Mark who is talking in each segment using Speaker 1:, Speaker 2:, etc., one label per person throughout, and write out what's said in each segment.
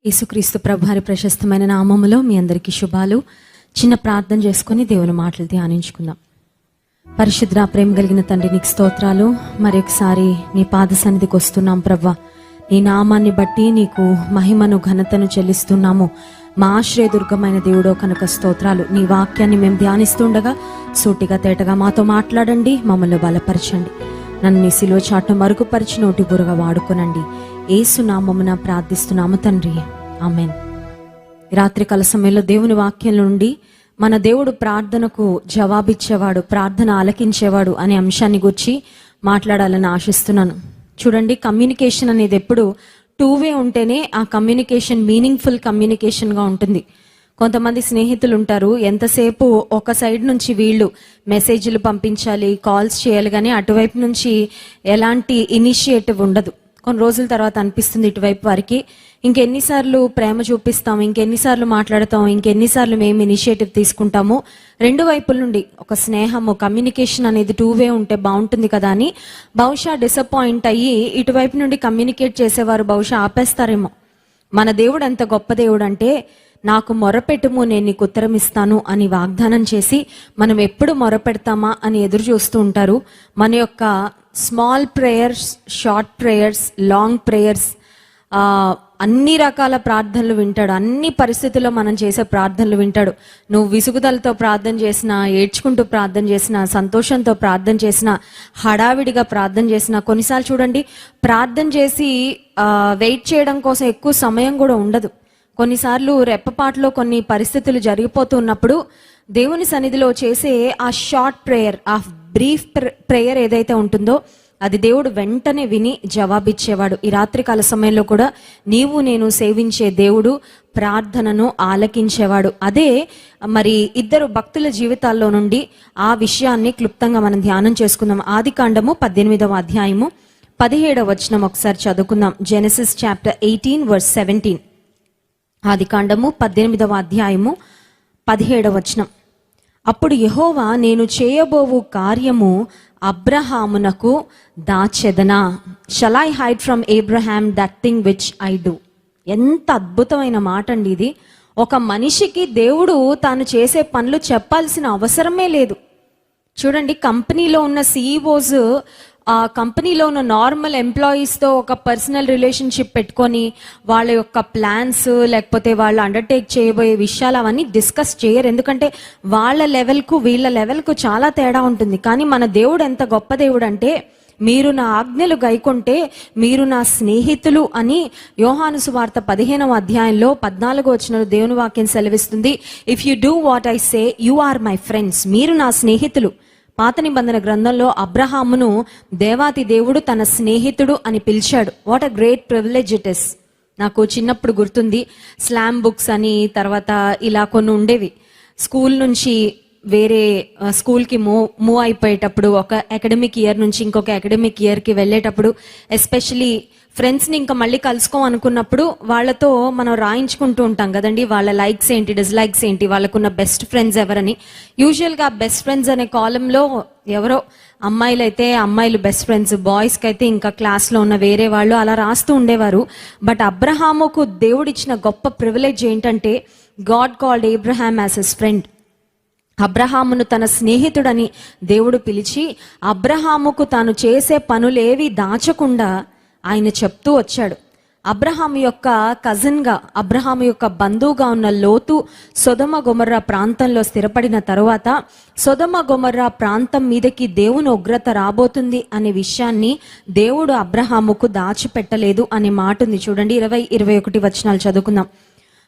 Speaker 1: యేసుక్రీస్తు ప్రభువారి ప్రశస్తమైన నామములో మీ అందరికీ శుభాలు. చిన్న ప్రార్థన చేసుకుని దేవుని మాటలు ధ్యానించుకుందాం. పరిశుద్ధ ప్రేమ కలిగిన తండ్రి, నీకు స్తోత్రాలు. మరొకసారి నీ పాద సన్నిధికి వస్తున్నాం ప్రవ్వా. నీ నామాన్ని బట్టి నీకు మహిమను ఘనతను చెల్లిస్తున్నాము. మా ఆశ్రయదుర్గమైన దేవుడో కనుక స్తోత్రాలు. నీ వాక్యాన్ని మేము ధ్యానిస్తుండగా సూటిగా తేటగా మాతో మాట్లాడండి, మమ్మల్ని బలపరచండి. నన్ను నీ సిలువ చాటును మరుగుపరిచి నోటి బురగా వాడుకోనండి. యేసు నామమున ప్రార్థిస్తున్నాము తండ్రి, ఆమేన్. రాత్రికాల సమయంలో దేవుని వాక్యం నుండి మన దేవుడు ప్రార్థనకు జవాబిచ్చేవాడు, ప్రార్థన ఆలకించేవాడు అనే అంశాన్ని గురించి మాట్లాడాలని ఆశిస్తున్నాను. చూడండి, కమ్యూనికేషన్ అనేది ఎప్పుడు టూ వే ఉంటేనే ఆ కమ్యూనికేషన్ మీనింగ్ఫుల్ కమ్యూనికేషన్గా ఉంటుంది. కొంతమంది స్నేహితులు ఉంటారు, ఎంతసేపు ఒక సైడ్ నుంచి వీళ్ళు మెసేజ్లు పంపించాలి, కాల్స్ చేయాలి, కానీ అటువైపు నుంచి ఎలాంటి ఇనిషియేటివ్ ఉండదు. కొన్ని రోజుల తర్వాత అనిపిస్తుంది ఇటువైపు వారికి, ఇంకెన్నిసార్లు ప్రేమ చూపిస్తాం, ఇంకెన్నిసార్లు మాట్లాడతాం, ఇంకెన్నిసార్లు మేము ఇనిషియేటివ్ తీసుకుంటాము. రెండు వైపుల నుండి ఒక స్నేహము, కమ్యూనికేషన్ అనేది టూ వే ఉంటే బాగుంటుంది కదా అని బహుశా డిసప్పాయింట్ అయ్యి ఇటువైపు నుండి కమ్యూనికేట్ చేసేవారు బహుశా ఆపేస్తారేమో. మన దేవుడు ఎంత గొప్ప దేవుడు అంటే, నాకు మొరపెట్టుము నేను నీకు ఉత్తరం ఇస్తాను అని వాగ్దానం చేసి మనం ఎప్పుడు మొరపెడతామా అని ఎదురు చూస్తూ ఉంటారు. మన యొక్క small prayers, short prayers, long prayers, అన్ని రకాల ప్రార్థనలు వింటాడు. అన్ని పరిస్థితుల్లో మనం చేసే ప్రార్థనలు వింటాడు. నువ్వు విసుగుదలతో ప్రార్థన చేసినా, ఏడ్చుకుంటూ ప్రార్థన చేసినా, సంతోషంతో ప్రార్థన చేసినా, హడావిడిగా ప్రార్థన చేసినా, కొన్నిసార్లు చూడండి ప్రార్థన చేసి వెయిట్ చేయడం కోసం ఎక్కువ సమయం కూడా ఉండదు. కొన్నిసార్లు రెప్పపాటులో కొన్ని పరిస్థితులు జరిగిపోతున్నప్పుడు దేవుని సన్నిధిలో చేసే ఆ షార్ట్ ప్రేయర్, ఆ బ్రీఫ్ ప్రేయర్ ఏదైతే ఉంటుందో అది దేవుడు వెంటనే విని జవాబిచ్చేవాడు. ఈ రాత్రికాల సమయంలో కూడా నీవు నేను సేవించే దేవుడు ప్రార్థనను ఆలకించేవాడు. అదే మరి ఇద్దరు భక్తుల జీవితాల్లో నుండి ఆ విషయాన్ని క్లుప్తంగా మనం ధ్యానం చేసుకుందాం. ఆదికాండము 18వ అధ్యాయము 17వ వచనం ఒకసారి చదువుకుందాం. Genesis chapter 18 verse 17. ఆదికాండము 18వ అధ్యాయము 17వ వచనం. అప్పుడు యెహోవా, నేను చేయబోవు కార్యము అబ్రహామునకు దాచెదనా? Shall I hide from Abraham that thing which I do? ఎంత అద్భుతమైన మాట అండి ఇది. ఒక మనిషికి దేవుడు తాను చేసే పనులు చెప్పాల్సిన అవసరమే లేదు. చూడండి, కంపెనీలో ఉన్న సిఇఓస్ ఆ కంపెనీలో ఉన్న నార్మల్ ఎంప్లాయీస్తో ఒక పర్సనల్ రిలేషన్షిప్ పెట్టుకొని వాళ్ళ యొక్క ప్లాన్స్, లేకపోతే వాళ్ళు అండర్టేక్ చేయబోయే విషయాలు అవన్నీ డిస్కస్ చేయరు. ఎందుకంటే వాళ్ళ లెవెల్కు వీళ్ళ లెవెల్కు చాలా తేడా ఉంటుంది. కానీ మన దేవుడు ఎంత గొప్ప దేవుడు అంటే, మీరు నా ఆజ్ఞలు గైకొంటే మీరు నా స్నేహితులు అని యోహాను సువార్త 15వ అధ్యాయంలో 14వ వచనంలో దేవుని వాక్యం సెలవిస్తుంది. If you do what I say you are my friends. మీరు నా స్నేహితులు. పాత నిబంధన గ్రంథంలో అబ్రహామును దేవాతి దేవుడు తన స్నేహితుడు అని పిలిచాడు. What a great privilege it is. నాకు చిన్నప్పుడు గుర్తుంది, స్లామ్ బుక్స్ అని తర్వాత ఇలా కొన్ని ఉండేవి. స్కూల్ నుంచి వేరే స్కూల్కి మూవ్ అయిపోయేటప్పుడు, ఒక అకాడమిక్ ఇయర్ నుంచి ఇంకొక అకాడమిక్ ఇయర్కి వెళ్ళేటప్పుడు, ఎస్పెషలీ ఫ్రెండ్స్ని ఇంకా మళ్ళీ కలుసుకోమనుకున్నప్పుడు వాళ్ళతో మనం రాయించుకుంటూ ఉంటాం కదండి. వాళ్ళ లైక్స్ ఏంటి, డిస్లైక్స్ ఏంటి, వాళ్ళకున్న బెస్ట్ ఫ్రెండ్స్ ఎవరని. యూజువల్గా బెస్ట్ ఫ్రెండ్స్ అనే కాలంలో ఎవరో అమ్మాయిలైతే అమ్మాయిలు బెస్ట్ ఫ్రెండ్స్, బాయ్స్కి అయితే ఇంకా క్లాస్లో ఉన్న వేరే వాళ్ళు అలా రాస్తూ ఉండేవారు. బట్ అబ్రహాముకు దేవుడిచ్చిన గొప్ప ప్రివిలేజ్ ఏంటంటే, God called Abraham as his friend. అబ్రహామును తన స్నేహితుడని దేవుడు పిలిచి అబ్రహాముకు తాను చేసే పనులేవి దాచకుండా ఆయన చెప్తూ వచ్చాడు. అబ్రహాము యొక్క కజిన్గా, అబ్రహాము యొక్క బంధువుగా ఉన్న లోతు సొదొమ గొమొర్రా ప్రాంతంలో స్థిరపడిన తరువాత సొదొమ గొమొర్రా ప్రాంతం మీదకి దేవుని ఉగ్రత రాబోతుంది అనే విషయాన్ని దేవుడు అబ్రహాముకు దాచిపెట్టలేదు అనే మాట ఉంది. చూడండి, 20-21 వచనాలు చదువుకుందాం.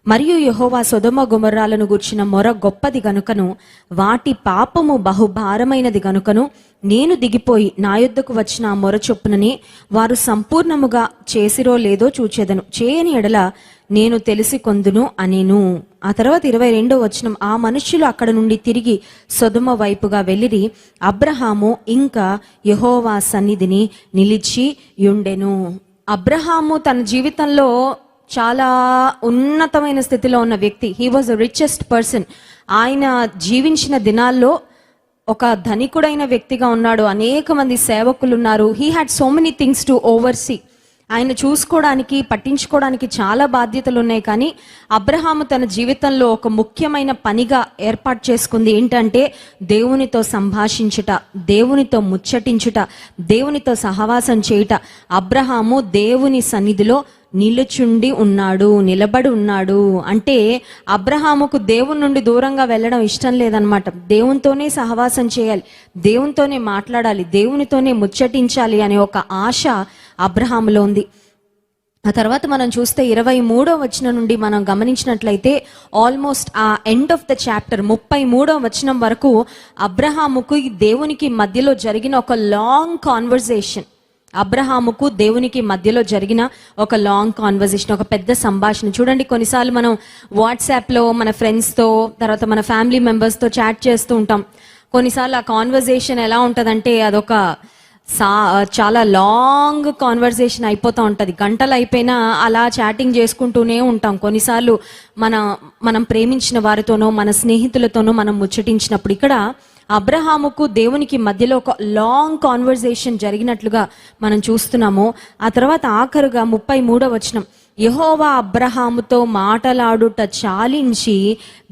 Speaker 1: మరియు యెహోవా సొదొమ గొమొర్రాలను గూర్చిన మొర గొప్పది గనుకను, వాటి పాపము బహుభారమైనది గనుకను, నేను దిగిపోయి నా యొద్దకు వచ్చిన ఆ మొర చొప్పునని వారు సంపూర్ణముగా చేసిరో లేదో చూచెదను. చేయని ఎడల నేను తెలిసి కొందును అనేను. ఆ తర్వాత 22వ వచనం. ఆ మనుష్యులు అక్కడ నుండి తిరిగి సొదొమ వైపుగా వెళ్ళిరి. అబ్రహాము ఇంకా యెహోవా సన్నిధిని నిలిచి యుండెను. అబ్రహాము తన జీవితంలో చాలా ఉన్నతమైన స్థితిలో ఉన్న వ్యక్తి. He was the richest person. ఆయన జీవించిన దినాల్లో ఒక ధనికుడైన వ్యక్తిగా ఉన్నాడు. అనేక మంది సేవకులు ఉన్నారు. He had so many things to overseas. ఆయన చూసుకోవడానికి, పట్టించుకోవడానికి చాలా బాధ్యతలు ఉన్నాయి. కానీ అబ్రహాము తన జీవితంలో ఒక ముఖ్యమైన పనిగా ఏర్పాటు చేసుకుంది ఏంటంటే దేవునితో సంభాషించుట, దేవునితో ముచ్చటించుట, దేవునితో సహవాసం చేయుట. అబ్రహాము దేవుని సన్నిధిలో నిలబడి ఉన్నాడు. అంటే అబ్రహాముకు దేవుని నుండి దూరంగా వెళ్ళడం ఇష్టం లేదనమాట. దేవునితోనే సహవాసం చేయాలి, దేవునితోనే మాట్లాడాలి, దేవునితోనే ముచ్చటించాలి అనే ఒక ఆశ అబ్రహాములో ఉంది. ఆ తర్వాత మనం చూస్తే 23వ వచనం నుండి మనం గమనించినట్లయితే ఆల్మోస్ట్ ఆ ఎండ్ ఆఫ్ ద చాప్టర్ 33వ వచనం వరకు అబ్రహాముకు దేవునికి మధ్యలో జరిగిన ఒక లాంగ్ కాన్వర్సేషన్, అబ్రహాముకు దేవునికి మధ్యలో జరిగిన ఒక లాంగ్ కాన్వర్సేషన్, ఒక పెద్ద సంభాషణ. చూడండి, కొన్నిసార్లు మనం వాట్సాప్లో మన ఫ్రెండ్స్తో, తర్వాత మన ఫ్యామిలీ మెంబర్స్తో చాట్ చేస్తూ ఉంటాం. కొన్నిసార్లు ఆ కాన్వర్సేషన్ ఎలా ఉంటుందంటే అదొక చాలా లాంగ్ కాన్వర్సేషన్ అయిపోతూ ఉంటుంది. గంటలు అయిపోయినా అలా చాటింగ్ చేసుకుంటూనే ఉంటాం. కొన్నిసార్లు మనం ప్రేమించిన వారితోనో, మన స్నేహితులతోనో మనం ముచ్చటించినప్పుడు ఇక్కడ అబ్రహాముకు దేవునికి మధ్యలో ఒక లాంగ్ కాన్వర్సేషన్ జరిగినట్లుగా మనం చూస్తున్నాము. ఆ తర్వాత ఆఖరుగా 33వ వచనం, యెహోవా అబ్రహాముతో మాటలాడుట చాలించి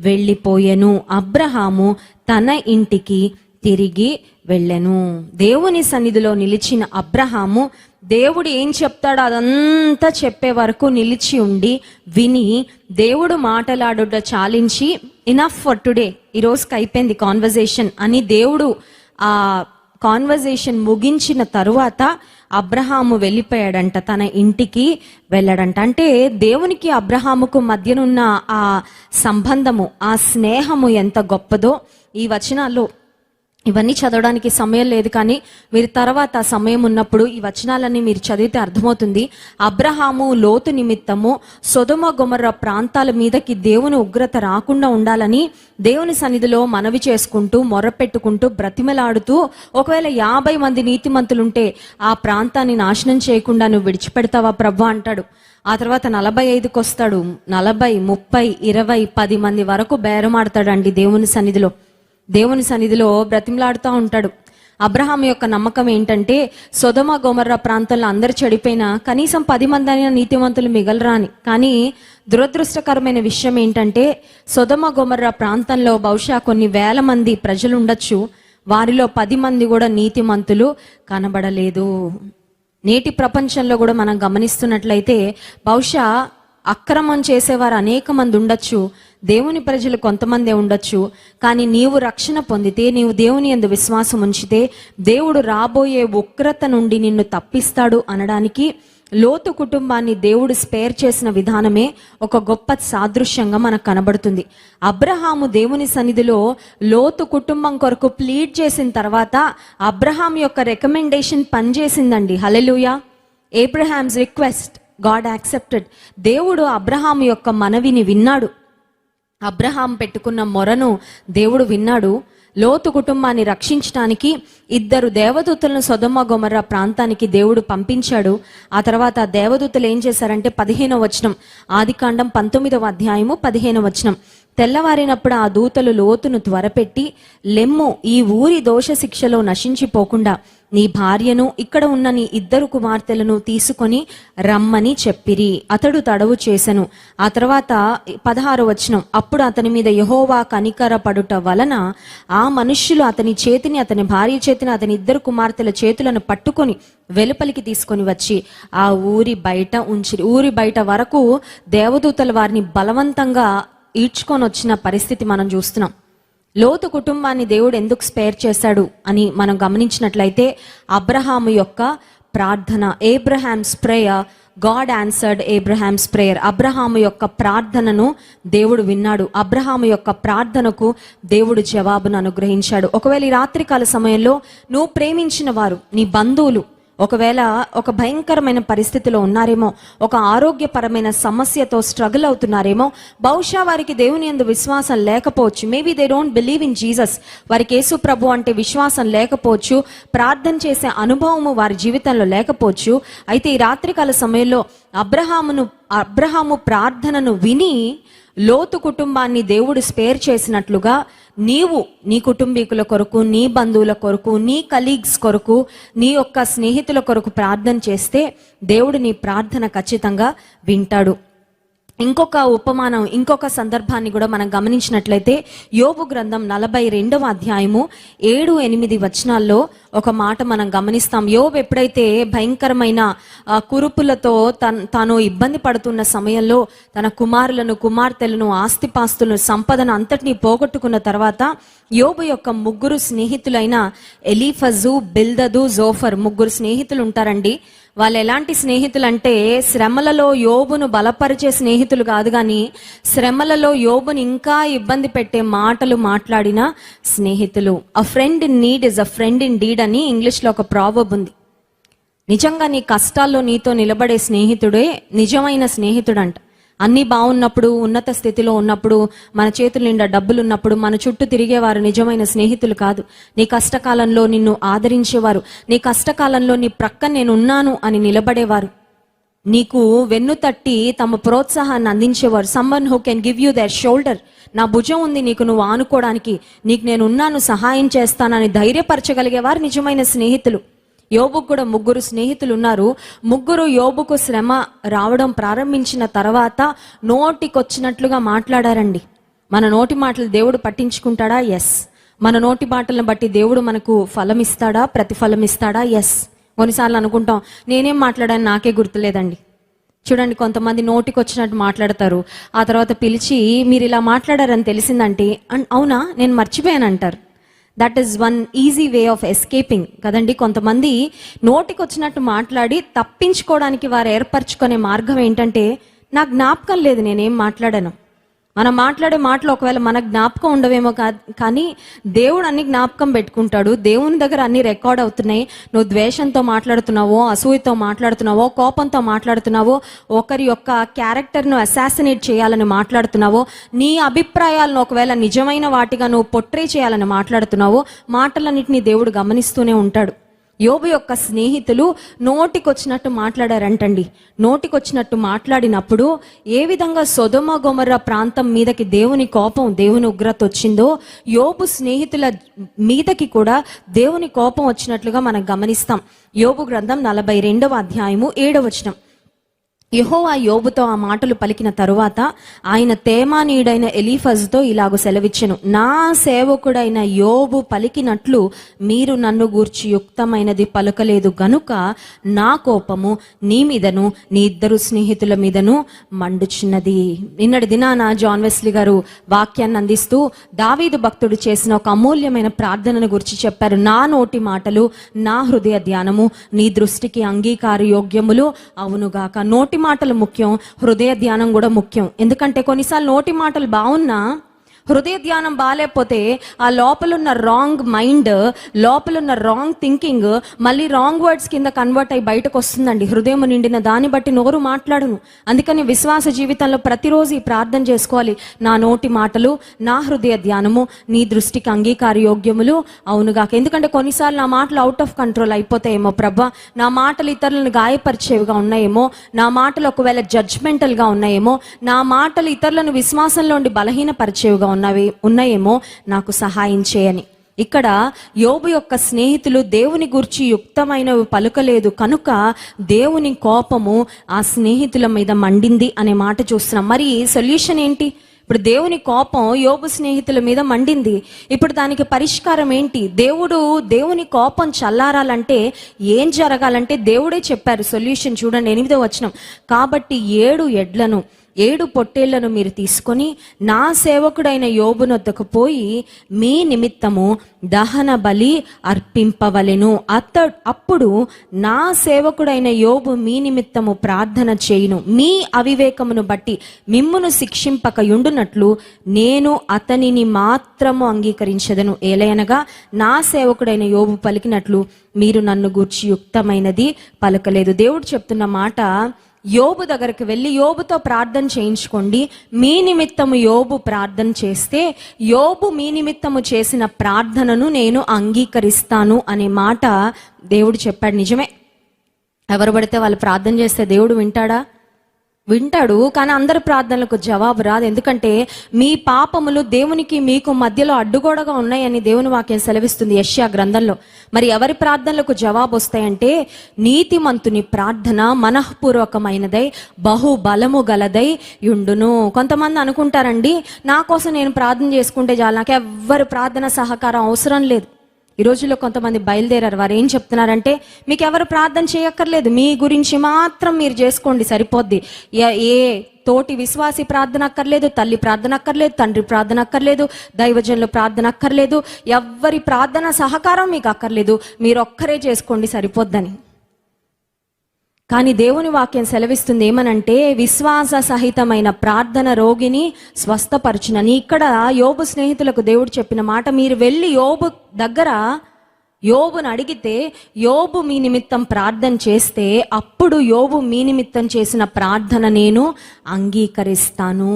Speaker 1: వెళ్ళిపోయెను, అబ్రహాము తన ఇంటికి తిరిగి వెళ్ళెను. దేవుని సన్నిధిలో నిలిచిన అబ్రహాము దేవుడు ఏం చెప్తాడో అదంతా చెప్పే వరకు నిలిచి ఉండి విని, దేవుడు మాటలాడుట చాలించి ఇనఫ్ ఫర్ టుడే, ఈ రోజుకి అయిపోయింది కాన్వర్సేషన్ అని దేవుడు ఆ కాన్వర్సేషన్ ముగించిన తరువాత అబ్రహాము వెళ్ళిపోయాడంట, తన ఇంటికి వెళ్ళాడంట. అంటే దేవునికి అబ్రహాముకు మధ్యనున్న ఆ సంబంధము, ఆ స్నేహము ఎంత గొప్పదో ఈ వచనాల్లో ఇవన్నీ చదవడానికి సమయం లేదు. కానీ మీరు తర్వాత సమయం ఉన్నప్పుడు ఈ వచనాలన్నీ మీరు చదివితే అర్థమవుతుంది. అబ్రహాము లోతు నిమిత్తము సొదొమ గొమొర్రా ప్రాంతాల మీదకి దేవుని ఉగ్రత రాకుండా ఉండాలని దేవుని సన్నిధిలో మనవి చేసుకుంటూ, మొర్రపెట్టుకుంటూ, బ్రతిమలాడుతూ, ఒకవేళ 50 మంది నీతిమంతులుంటే ఆ ప్రాంతాన్ని నాశనం చేయకుండా నువ్వు విడిచిపెడతావా ప్రభు అంటాడు. ఆ తర్వాత 45కి వస్తాడు. 40, 30, 20, 10 మంది వరకు బేరమాడతాడండి దేవుని సన్నిధిలో బ్రతిమలాడుతూ ఉంటాడు. అబ్రహాం యొక్క నమ్మకం ఏంటంటే సొదొమ గొమొర్రా ప్రాంతంలో అందరు చెడిపోయినా కనీసం 10 మంది అయినా నీతిమంతులు మిగలరా అని. కానీ దురదృష్టకరమైన విషయం ఏంటంటే సొదొమ గొమొర్రా ప్రాంతంలో బహుశా కొన్ని వేల మంది ప్రజలు ఉండొచ్చు, వారిలో 10 మంది కూడా నీతిమంతులు కనబడలేదు. నేటి ప్రపంచంలో కూడా మనం గమనిస్తున్నట్లయితే బహుశా అక్రమం చేసేవారు అనేక మంది ఉండొచ్చు, దేవుని ప్రజలు కొంతమందే ఉండొచ్చు. కానీ నీవు రక్షణ పొందితే, నీవు దేవుని యందు విశ్వాసం ఉంచితే దేవుడు రాబోయే ఉగ్రత నుండి నిన్ను తప్పిస్తాడు అనడానికి లోతు కుటుంబాన్ని దేవుడు స్పేర్ చేసిన విధానమే ఒక గొప్ప సాదృశ్యంగా మనకు కనబడుతుంది. అబ్రహాము దేవుని సన్నిధిలో లోతు కుటుంబం కొరకు ప్లీడ్ చేసిన తర్వాత అబ్రహాం యొక్క రికమెండేషన్ పనిచేసిందండి. Hallelujah. Abraham's request God accepted. దేవుడు అబ్రహాం యొక్క మనవిని విన్నాడు. అబ్రహాం పెట్టుకున్న మొరను దేవుడు విన్నాడు. లోతు కుటుంబాన్ని రక్షించడానికి 2 దేవదూతలను సొదొమ గొమొర్రా ప్రాంతానికి దేవుడు పంపించాడు. ఆ తర్వాత దేవదూతలు ఏం చేశారంటే 15వ వచనం, ఆదికాండం 19వ అధ్యాయము 15వ వచనం, తెల్లవారినప్పుడు ఆ దూతలు లోతును త్వరపెట్టి, లెమ్ము, ఈ ఊరి దోష శిక్షలో నశించిపోకుండా నీ భార్యను, ఇక్కడ ఉన్న నీ 2 కుమార్తెలను తీసుకొని రమ్మని చెప్పిరి. అతడు తడవు చేసెను. ఆ తర్వాత 16వ వచనం, అప్పుడు అతని మీద యెహోవా కనికర పడుట వలన ఆ మనుష్యులు అతని చేతిని, అతని భార్య చేతిని, అతని 2 కుమార్తెల చేతులను పట్టుకొని వెలుపలికి తీసుకొని వచ్చి ఆ ఊరి బయట ఉంచిరి. ఊరి బయట వరకు దేవదూతలు వారిని బలవంతంగా ఈడ్చుకొని వచ్చిన పరిస్థితి మనం చూస్తున్నాం. లోతు కుటుంబాన్ని దేవుడు ఎందుకు స్పేర్ చేశాడు అని మనం గమనించినట్లయితే అబ్రహాము యొక్క ప్రార్థన, ఏబ్రహామ్స్ prayer, God answered ఏబ్రహామ్స్ prayer. Abraham యొక్క ప్రార్థనను దేవుడు విన్నాడు. అబ్రహాము యొక్క ప్రార్థనకు దేవుడు జవాబును అనుగ్రహించాడు. ఒకవేళ ఈ రాత్రికాల సమయంలో నువ్వు ప్రేమించిన వారు, నీ బంధువులు ఒకవేళ ఒక భయంకరమైన పరిస్థితిలో ఉన్నారేమో, ఒక ఆరోగ్యపరమైన సమస్యతో స్ట్రగుల్ అవుతున్నారేమో, బహుశా వారికి దేవుని యందు విశ్వాసం లేకపోవచ్చు. Maybe they don't believe in Jesus. వారికి యేసు ప్రభు అంటే విశ్వాసం లేకపోవచ్చు, ప్రార్థన చేసే అనుభవము వారి జీవితంలో లేకపోవచ్చు. అయితే ఈ రాత్రికాల సమయంలో అబ్రహాము ప్రార్థనను విని లోతు కుటుంబాన్ని దేవుడు స్పేర్ చేసినట్లుగా నీవు నీ కుటుంబీకుల కొరకు, నీ బంధువుల కొరకు, నీ కలీగ్స్ కొరకు, నీ యొక్క స్నేహితుల కొరకు ప్రార్థన చేస్తే దేవుడు నీ ప్రార్థన ఖచ్చితంగా వింటాడు. ఇంకొక ఉపమానం, ఇంకొక సందర్భాన్ని కూడా మనం గమనించినట్లయితే యోబు గ్రంథం 42వ అధ్యాయము 7-8 వచనాల్లో ఒక మాట మనం గమనిస్తాం. యోబు ఎప్పుడైతే భయంకరమైన కురుపులతో తాను ఇబ్బంది పడుతున్న సమయంలో తన కుమారులను, కుమార్తెలను, ఆస్తిపాస్తులను, సంపదను అంతటినీ పోగొట్టుకున్న తర్వాత యోబు యొక్క 3 స్నేహితులైన ఎలీఫజు, బిల్దదు, జోఫర్ 3 స్నేహితులు ఉంటారండి. వాళ్ళు ఎలాంటి స్నేహితులు అంటే శ్రమలలో యోబును బలపరిచే స్నేహితులు కాదు, కానీ శ్రమలలో యోబును ఇంకా ఇబ్బంది పెట్టే మాటలు మాట్లాడిన స్నేహితులు. A friend in need is a friend in deed అని ఇంగ్లీష్లో ఒక ప్రావర్బ్ ఉంది. నిజంగా నీ కష్టాల్లో నీతో నిలబడే స్నేహితుడే నిజమైన స్నేహితుడు అంట. అన్నీ బాగున్నప్పుడు, ఉన్నత స్థితిలో ఉన్నప్పుడు, మన చేతుల నిండా డబ్బులు ఉన్నప్పుడు మన చుట్టూ తిరిగేవారు నిజమైన స్నేహితులు కాదు. నీ కష్టకాలంలో నిన్ను ఆదరించేవారు, నీ కష్టకాలంలో నీ ప్రక్క నేనున్నాను అని నిలబడేవారు, నీకు వెన్ను తట్టి తమ ప్రోత్సాహాన్ని అందించేవారు. Someone who can give you their shoulder. నా భుజం ఉంది నీకు, నువ్వు ఆనుకోవడానికి, నీకు నేను ఉన్నాను, సహాయం చేస్తానని ధైర్యపరచగలిగేవారు నిజమైన స్నేహితులు. యోబుకు కూడా 3 స్నేహితులు ఉన్నారు. 3 యోబుకు శ్రమ రావడం ప్రారంభించిన తర్వాత నోటికొచ్చినట్లుగా మాట్లాడారండి. మన నోటి మాటలు దేవుడు పట్టించుకుంటాడా? ఎస్. మన నోటి మాటలను బట్టి దేవుడు మనకు ఫలం ఇస్తాడా, ప్రతిఫలం ఇస్తాడా? ఎస్. కొన్నిసార్లు అనుకుంటాం నేనేం మాట్లాడాను నాకే గుర్తులేదండి. చూడండి, కొంతమంది నోటికి వచ్చినట్టు మాట్లాడతారు, ఆ తర్వాత పిలిచి మీరు ఇలా మాట్లాడారని తెలిసిందంటే అవునా నేను మర్చిపోయాను అంటారు. That is one easy way of escaping కదండి. కొంతమంది నోటికి వచ్చినట్టు మాట్లాడి తప్పించుకోవడానికి వారు ఏర్పరచుకునే మార్గం ఏంటంటే నాకు జ్ఞాపకం లేదు నేనేం మాట్లాడాను. మనం మాట్లాడే మాటలు ఒకవేళ మన జ్ఞాపకం ఉండవేమో కానీ దేవుడు అన్ని జ్ఞాపకం పెట్టుకుంటాడు. దేవుని దగ్గర అన్ని రికార్డ్ అవుతున్నాయి. నువ్వు ద్వేషంతో మాట్లాడుతున్నావో, అసూయతో మాట్లాడుతున్నావో, కోపంతో మాట్లాడుతున్నావో, ఒకరి యొక్క క్యారెక్టర్ను అసాసినేట్ చేయాలని మాట్లాడుతున్నావో, నీ అభిప్రాయాలను ఒకవేళ నిజమైన వాటిగా నువ్వు పొట్రే చేయాలని మాట్లాడుతున్నావో, మాటలన్నింటినీ దేవుడు గమనిస్తూనే ఉంటాడు. యోబు యొక్క స్నేహితులు నోటికొచ్చినట్టు మాట్లాడారంటండి. నోటికొచ్చినట్టు మాట్లాడినప్పుడు ఏ విధంగా సొదొమ గొమొర్రా ప్రాంతం మీదకి దేవుని కోపం, దేవుని ఉగ్రత వచ్చిందో యోబు స్నేహితుల మీదకి కూడా దేవుని కోపం వచ్చినట్లుగా మనం గమనిస్తాం. యోబు గ్రంథం 42వ అధ్యాయము 7వ వచనం. యెహోవా యోబుతో ఆ మాటలు పలికిన తరువాత ఆయన తేమానీయుడైన ఎలీఫజుతో ఇలాగ సెలవిచ్చెను, నా సేవకుడైన యోబు పలికినట్లు మీరు నన్ను గూర్చి యుక్తమైనది పలుకలేదు గనుక నా కోపము నీ మీదను నీ 2 స్నేహితుల మీదను మండుచున్నది. నిన్నటి దినాన జాన్ వెస్లీ గారు వాక్యాన్ని అందిస్తూ దావీదు భక్తుడు చేసిన ఒక అమూల్యమైన ప్రార్థనను గురించి చెప్పారు. నా నోటి మాటలు, నా హృదయ ధ్యానము నీ దృష్టికి అంగీకార యోగ్యములు అవునుగాక. నోటి మాటలు ముఖ్యం, హృదయ ధ్యానం కూడా ముఖ్యం. ఎందుకంటే కొన్నిసార్లు నోటి మాటలు బాగున్నా హృదయ ధ్యానం బాగాలేకపోతే ఆ లోపలున్న రాంగ్ మైండ్, లోపలున్న రాంగ్ థింకింగ్ మళ్ళీ రాంగ్ వర్డ్స్ కింద కన్వర్ట్ అయ్యి బయటకు వస్తుందండి. హృదయం నిండిన దాన్ని బట్టి నోరు మాట్లాడును. అందుకని విశ్వాస జీవితంలో ప్రతిరోజు ఈ ప్రార్థన చేసుకోవాలి. నా నోటి మాటలు, నా హృదయ ధ్యానము నీ దృష్టికి అంగీకార యోగ్యములు అవునుగాక. ఎందుకంటే కొన్నిసార్లు నా మాటలు అవుట్ ఆఫ్ కంట్రోల్ అయిపోతాయేమో ప్రభా, నా మాటలు ఇతరులను గాయపరిచేవిగా ఉన్నాయేమో, నా మాటలు ఒకవేళ జడ్జ్మెంటల్గా ఉన్నాయేమో, నా మాటలు ఇతరులను విశ్వాసంలో ఉండి బలహీనపరిచేవిగా ఉన్నాయేమో, నాకు సహాయం చేయని. ఇక్కడ యోబు యొక్క స్నేహితులు దేవుని గూర్చి యుక్తమైనవి పలుకలేదు కనుక దేవుని కోపము ఆ స్నేహితుల మీద మండింది అనే మాట చూస్తున్నాం. మరి సొల్యూషన్ ఏంటి? ఇప్పుడు దేవుని కోపం యోబు స్నేహితుల మీద మండింది. ఇప్పుడు దానికి పరిష్కారం ఏంటి? దేవుని కోపం చల్లారాలంటే ఏం జరగాలంటే దేవుడే చెప్పారు సొల్యూషన్. చూడండి 8వ వచనం. కాబట్టి 7 ఎడ్లను 7 పొట్టేళ్లను మీరు తీసుకొని నా సేవకుడైన యోబునొద్దకు పోయి మీ నిమిత్తము దహన బలి అర్పింపవలెను. అప్పుడు నా సేవకుడైన యోబు మీ నిమిత్తము ప్రార్థన చేయును. మీ అవివేకమును బట్టి మిమ్మును శిక్షింపకయుండునట్లు నేను అతనిని మాత్రము అంగీకరించదను. ఏలయనగా నా సేవకుడైన యోబు పలికినట్లు మీరు నన్ను గూర్చి యుక్తమైనది పలకలేదు. దేవుడు చెప్తున్న మాట, యోబు దగ్గరికి వెళ్ళి యోబుతో ప్రార్థన చేయించుకోండి. మీ నిమిత్తము యోబు ప్రార్థన చేస్తే యోబు మీ నిమిత్తము చేసిన ప్రార్థనను నేను అంగీకరిస్తాను అనే మాట దేవుడు చెప్పాడు. నిజమే, ఎవరు పడితే వాళ్ళు ప్రార్థన చేస్తే దేవుడు వింటాడా? వింటాడు, కానీ అందరి ప్రార్థనలకు జవాబు రాదు. ఎందుకంటే మీ పాపములు దేవునికి మీకు మధ్యలో అడ్డుగోడగా ఉన్నాయని దేవుని వాక్యం సెలవిస్తుంది యెషయా గ్రంథంలో. మరి ఎవరి ప్రార్థనలకు జవాబు వస్తాయంటే, నీతిమంతుని ప్రార్థన మనఃపూర్వకమైనదై బహుబలము గలదై యుండును. కొంతమంది అనుకుంటారండి, నా కోసం నేను ప్రార్థన చేసుకుంటే చాలు, నాకు ఎవ్వరి ప్రార్థన సహకారం అవసరం లేదు. ఈ రోజుల్లో కొంతమంది బయలుదేరారు. వారు ఏం చెప్తున్నారంటే, మీకు ఎవరు ప్రార్థన చేయక్కర్లేదు, మీ గురించి మాత్రం మీరు చేసుకోండి సరిపోద్ది. ఏ తోటి విశ్వాసి ప్రార్థన అక్కర్లేదు, తల్లి ప్రార్థన అక్కర్లేదు, తండ్రి ప్రార్థన అక్కర్లేదు, దైవజనుల ప్రార్థన అక్కర్లేదు, ఎవ్వరి ప్రార్థన సహకారం మీకు అక్కర్లేదు, మీరు ఒక్కరే చేసుకోండి సరిపోద్దని. కానీ దేవుని వాక్యం సెలవిస్తుంది ఏమనంటే, విశ్వాస సహితమైన ప్రార్థన రోగిని స్వస్థపరచునని. ఇక్కడ యోబు స్నేహితులకు దేవుడు చెప్పిన మాట, మీరు వెళ్ళి యోబు దగ్గర యోబును అడిగితే, యోబు మీ నిమిత్తం ప్రార్థన చేస్తే అప్పుడు యోబు మీ నిమిత్తం చేసిన ప్రార్థన నేను అంగీకరిస్తాను.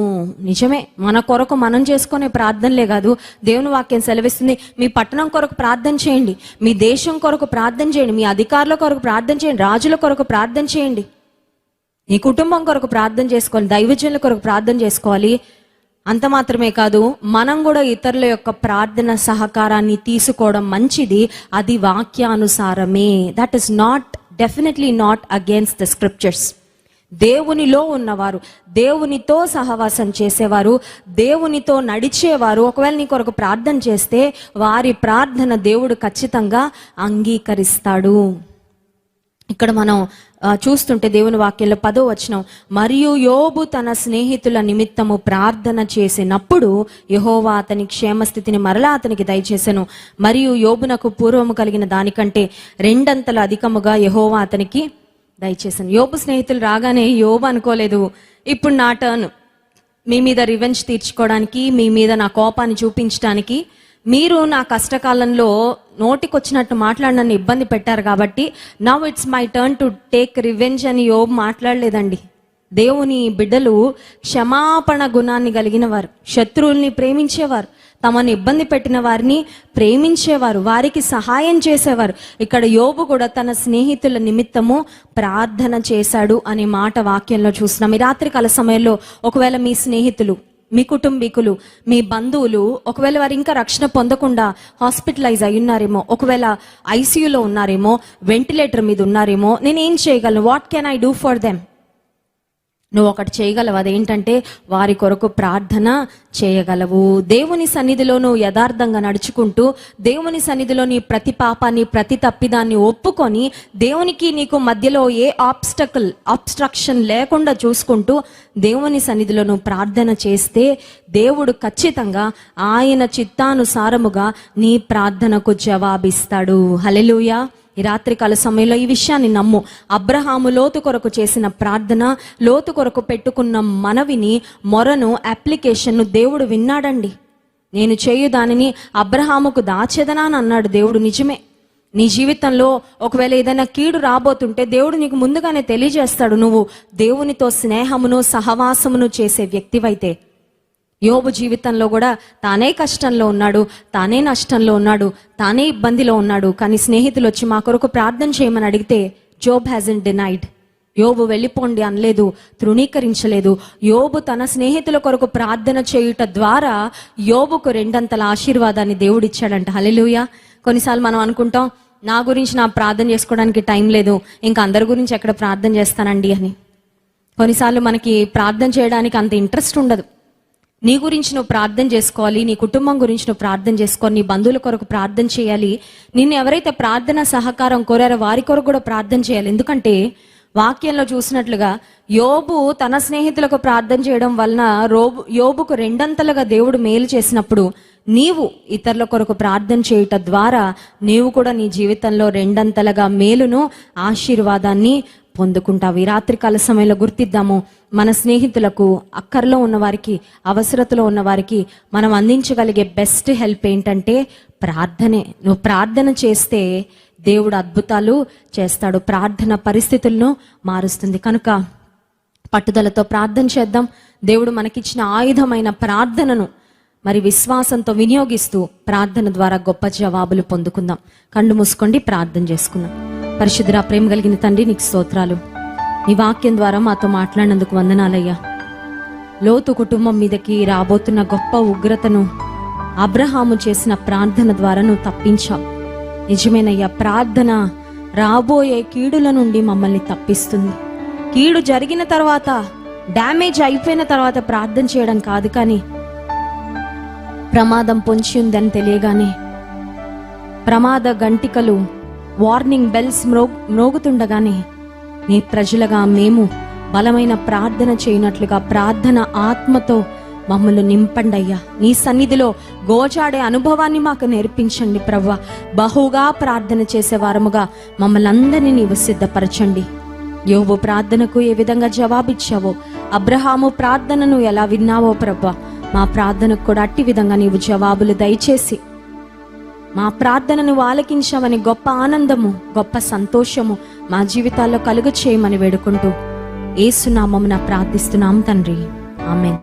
Speaker 1: నిజమే, మన కొరకు మనం చేసుకునే ప్రార్థనలే కాదు, దేవుని వాక్యం సెలవిస్తుంది, మీ పట్టణం కొరకు ప్రార్థన చేయండి, మీ దేశం కొరకు ప్రార్థన చేయండి, మీ అధికారుల కొరకు ప్రార్థన చేయండి, రాజుల కొరకు ప్రార్థన చేయండి, మీ కుటుంబం కొరకు ప్రార్థన చేసుకోవాలి, దైవజనుల కొరకు ప్రార్థన చేసుకోవాలి. అంత మాత్రమే కాదు, మనం కూడా ఇతరుల యొక్క ప్రార్థన సహకారాన్ని తీసుకోవడం మంచిది. అది వాక్యానుసారమే. That is not, definitely not against the scriptures. దేవునిలో ఉన్నవారు, దేవునితో సహవాసం చేసేవారు, దేవునితో నడిచేవారు ఒకవేళ నీ కొరకు ప్రార్థన చేస్తే వారి ప్రార్థన దేవుడు ఖచ్చితంగా అంగీకరిస్తాడు. ఇక్కడ మనం చూస్తుంటే దేవుని వాక్యంలో 10వ వచనం, మరియు యోబు తన స్నేహితుల నిమిత్తము ప్రార్థన చేసినప్పుడు యెహోవా అతని క్షేమస్థితిని మరలా అతనికి దయచేసెను, మరియు యోబునకు పూర్వము కలిగిన దానికంటే 2 అంతలు అధికముగా యెహోవా అతనికి దయచేసాను. యోబు స్నేహితులు రాగానే యోబు అనుకోలేదు, ఇప్పుడు నా టర్న్, మీ మీద రివెంజ్ తీర్చుకోవడానికి, మీ మీద నా కోపాన్ని చూపించడానికి, మీరు నా కష్టకాలంలో నోటికొచ్చినట్టు మాట్లాడి నన్ను ఇబ్బంది పెట్టారు కాబట్టి now it's my turn to take revenge అని యోబు మాట్లాడలేదండి. దేవుని బిడ్డలు క్షమాపణ గుణాన్ని కలిగిన వారు, శత్రువుల్ని ప్రేమించేవారు, తమను ఇబ్బంది పెట్టిన వారిని ప్రేమించేవారు, వారికి సహాయం చేసేవారు. ఇక్కడ యోబు కూడా తన స్నేహితుల నిమిత్తము ప్రార్థన చేశాడు అనే మాట వాక్యంలో చూస్తున్నాం. ఈ రాత్రికాల సమయంలో ఒకవేళ మీ స్నేహితులు, మీ కుటుంబీకులు, మీ బంధువులు ఒకవేళ వారు ఇంకా రక్షణ పొందకుండా హాస్పిటలైజ్ అయి ఉన్నారేమో, ఒకవేళ ఐసీయూలో ఉన్నారేమో, వెంటిలేటర్ మీద ఉన్నారేమో, నేనేం చేయగలను? What can I do for them? నువ్వు ఒకటి చేయగలవు, అదేంటంటే వారి కొరకు ప్రార్థన చేయగలవు. దేవుని సన్నిధిలో నువ్వు యథార్థంగా నడుచుకుంటూ, దేవుని సన్నిధిలో నీ ప్రతి పాపాన్ని, ప్రతి తప్పిదాన్ని ఒప్పుకొని, దేవునికి నీకు మధ్యలో ఏ ఆబ్స్ట్రక్షన్ లేకుండా చూసుకుంటూ దేవుని సన్నిధిలో నువ్వు ప్రార్థన చేస్తే దేవుడు ఖచ్చితంగా ఆయన చిత్తానుసారముగా నీ ప్రార్థనకు జవాబిస్తాడు. హల్లెలూయా. ఈ రాత్రికాల సమయంలో ఈ విషయాన్ని నమ్ము. అబ్రహాము లోతు కొరకు చేసిన ప్రార్థన, లోతు కొరకు పెట్టుకున్న మనవిని, మొరను, అప్లికేషన్ను దేవుడు విన్నాడండి. నేను చేయు దానిని అబ్రహాముకు దాచెదనా అని అన్నాడు దేవుడు. నిజమే, నీ జీవితంలో ఒకవేళ ఏదైనా కీడు రాబోతుంటే దేవుడు నీకు ముందుగానే తెలియజేస్తాడు. నువ్వు దేవునితో స్నేహమును, సహవాసమును చేసే వ్యక్తివైతే. యోబు జీవితంలో కూడా తానే కష్టంలో ఉన్నాడు, తానే నష్టంలో ఉన్నాడు, తానే ఇబ్బందిలో ఉన్నాడు. కానీ స్నేహితులు వచ్చి మా కొరకు ప్రార్థన చేయమని అడిగితే జోబ్ హ్యాజంట్ డినైడ్. యోబు వెళ్ళిపోండి అనలేదు, తృణీకరించలేదు. యోబు తన స్నేహితుల కొరకు ప్రార్థన చేయుట ద్వారా యోబుకు 2 అంతల ఆశీర్వాదాన్ని దేవుడిచ్చాడంట. హల్లెలూయా. కొన్నిసార్లు మనం అనుకుంటాం, నా గురించి నా ప్రార్థన చేసుకోవడానికి టైం లేదు, ఇంకా అందరి గురించి ఎక్కడ ప్రార్థన చేస్తానండి అని. కొన్నిసార్లు మనకి ప్రార్థన చేయడానికి అంత ఇంట్రెస్ట్ ఉండదు. నీ గురించి నువ్వు ప్రార్థన చేసుకోవాలి, నీ కుటుంబం గురించి నువ్వు ప్రార్థన చేసుకోవాలి, నీ బంధువుల కొరకు ప్రార్థన చేయాలి. నిన్ను ఎవరైతే ప్రార్థన సహకారం కోరారో వారి కొరకు కూడా ప్రార్థన చేయాలి. ఎందుకంటే వాక్యంలో చూసినట్లుగా యోబు తన స్నేహితులకు ప్రార్థన చేయడం వలన యోబుకు 2 అంతలుగా దేవుడు మేలు చేసినప్పుడు, నీవు ఇతరుల కొరకు ప్రార్థన చేయుట ద్వారా నీవు కూడా నీ జీవితంలో 2 అంతలుగా మేలును, ఆశీర్వాదాన్ని పొందుకుంటావు. ఈ రాత్రికాల సమయంలో గుర్తిద్దాము, మన స్నేహితులకు, అక్కర్లో ఉన్నవారికి, అవసరతలో ఉన్నవారికి మనం అందించగలిగే బెస్ట్ హెల్ప్ ఏంటంటే ప్రార్థనే. నువ్వు ప్రార్థన చేస్తే దేవుడు అద్భుతాలు చేస్తాడు, ప్రార్థన పరిస్థితులను మారుస్తుంది. కనుక పట్టుదలతో ప్రార్థన చేద్దాం. దేవుడు మనకిచ్చిన ఆయుధమైన ప్రార్థనను మరి విశ్వాసంతో వినియోగిస్తూ ప్రార్థన ద్వారా గొప్ప జవాబులు పొందుకుందాం. కళ్ళు మూసుకోండి, ప్రార్థన చేసుకుందాం. పరిశుద్ధుడా, ప్రేమ కలిగిన తండ్రి, నీకు స్తోత్రాలు. నీ వాక్యం ద్వారా మాతో మాట్లాడినందుకు వందనాలయ్యా. లోతు కుటుంబం మీదకి రాబోతున్న గొప్ప ఉగ్రతను అబ్రహాము చేసిన ప్రార్థన ద్వారా నువ్వు తప్పించావు. నిజమేనయ్యా, ప్రార్థన రాబోయే కీడుల నుండి మమ్మల్ని తప్పిస్తుంది. కీడు జరిగిన తర్వాత, డ్యామేజ్ అయిపోయిన తర్వాత ప్రార్థన చేయడం కాదు, కానీ ప్రమాదం పొంచి ఉందని తెలియగానే ప్రమాద గంటికలు, వార్నింగ్ బెల్స్ మ్రోగుతుండగానే నీ ప్రజలుగా మేము బలమైన ప్రార్థన చేయనట్లుగా ప్రార్థన ఆత్మతో మమ్మల్ని నింపండి అయ్యా. నీ సన్నిధిలో గోచాడే అనుభవాన్ని మాకు నేర్పించండి ప్రభువా. బహుగా ప్రార్థన చేసే వారముగా మమ్మల్ని అందరినీ నీవు సిద్ధపరచండి. యోబు ప్రార్థనకు ఏ విధంగా జవాబిచ్చావో, అబ్రహాము ప్రార్థనను ఎలా విన్నావో ప్రభువా, మా ప్రార్థనకు కూడా అట్టి విధంగా నీవు జవాబులు దయచేసి మా ప్రార్థనను ఆలకించావని గొప్ప ఆనందము, గొప్ప సంతోషము మా జీవితాల్లో కలుగ చేయమని వేడుకుంటూ యేసు నామమున ప్రార్థిస్తున్నాం తండ్రి. ఆమేన్.